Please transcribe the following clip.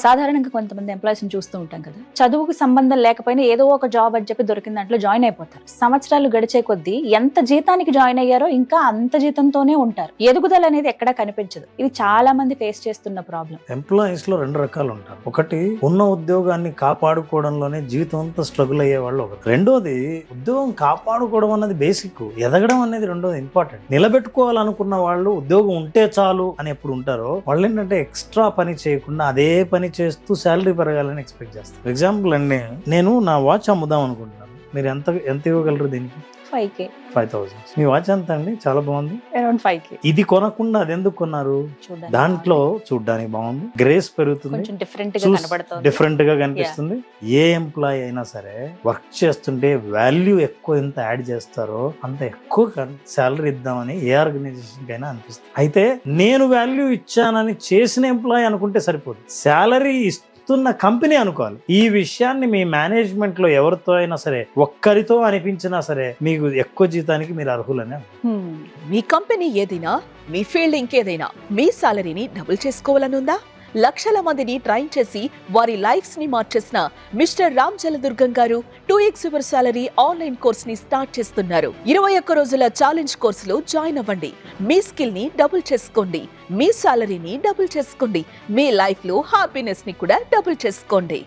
సాధారణంగా కొంతమంది ఎంప్లాయీస్ చూస్తూ ఉంటాం కదా, చదువుకు సంబంధం లేకపోయినా ఏదో ఒక జాబ్ అని చెప్పి దొరికిన దాంట్లో జాయిన్ అయిపోతారు. సంవత్సరాలు గడిచే కొద్దీ ఎంత జీతానికి జాయిన్ అయ్యారో ఇంకా అంత జీతంతోనే ఉంటారు. ఎదుగుదల అనేది ఎక్కడా కనిపించదు. ఇది చాలా మంది ఫేస్ చేస్తున్న ప్రాబ్లం. ఎంప్లాయీస్ లో 2 రకాలు ఉంటారు. ఒకటి ఉన్న ఉద్యోగాన్ని కాపాడుకోవడంలోనే జీవితం అంతా స్ట్రగుల్ అయ్యే వాళ్ళు ఒకటి. రెండోది ఉద్యోగం కాపాడుకోవడం అన్నది బేసిక్, ఎదగడం అనేది రెండోది ఇంపార్టెంట్. నిలబెట్టుకోవాలనుకున్న వాళ్ళు ఉద్యోగం ఉంటే చాలు అని ఎప్పుడు ఉంటారో వాళ్ళు ఏంటంటే ఎక్స్ట్రా పని చేయకుండా అదే పని చేస్తూ శాలరీ పెరగాలని ఎక్స్పెక్ట్ చేస్తారు. ఎగ్జాంపుల్ అండి, నేను నా వాచ్ అమ్ముదాం అనుకుంటున్నాను. మీరు ఎంత ఇవ్వగలరు దీనికి? 5K. 5,000. మీ వాచ్ ఎంత అండి? చాలా బాగుంది. Around 5K. ఇది కొనకుండా అది ఎందుకు కొన్నారు? దాంట్లో చూడ్డానికి బాగుంది, గ్రేస్ పెరుగుతుంది, డిఫరెంట్ గా కనిపిస్తుంది. ఏ ఎంప్లాయీ అయినా సరే వర్క్ చేస్తుంటే వాల్యూ ఎక్కువ ఎంత యాడ్ చేస్తారో అంత ఎక్కువ శాలరీ ఇద్దామని ఏ ఆర్గనైజేషన్ కైనా అనిపిస్తుంది. అయితే నేను వాల్యూ ఇచ్చానని చేసిన ఎంప్లాయీ అనుకుంటే సరిపోదు, శాలరీ ఇస్తున్న కంపెనీ అనుకోవాలి. ఈ విషయాన్ని మీ మేనేజ్మెంట్ లో ఎవరితో అయినా సరే ఒక్కరితో అనిపించినా సరే మీకు ఎక్కువ జీతానికి మీరు అర్హులనే. మీ కంపెనీ ఏదైనా, మీ ఫీల్డ్ ఇంకేదైనా, మీ సాలరీని డబుల్ చేసుకోవాలనుందా? లక్షల మందిని ట్రైన్ చేసి వారి లైఫ్స్ ని మార్చేసిన మిస్టర్ రామ్ జలదుర్గం గారు 2x your salary online course ని స్టార్ట్ చేస్తున్నారు. 21 రోజుల ఛాలెంజ్ కోర్సులో జాయిన్ అవ్వండి. మీ స్కిల్ ని డబుల్ చేసుకోండి, మీ సాలరీని డబుల్ చేసుకోండి, మీ లైఫ్ లో హ్యాపీనెస్ ని కూడా డబుల్ చేసుకోండి.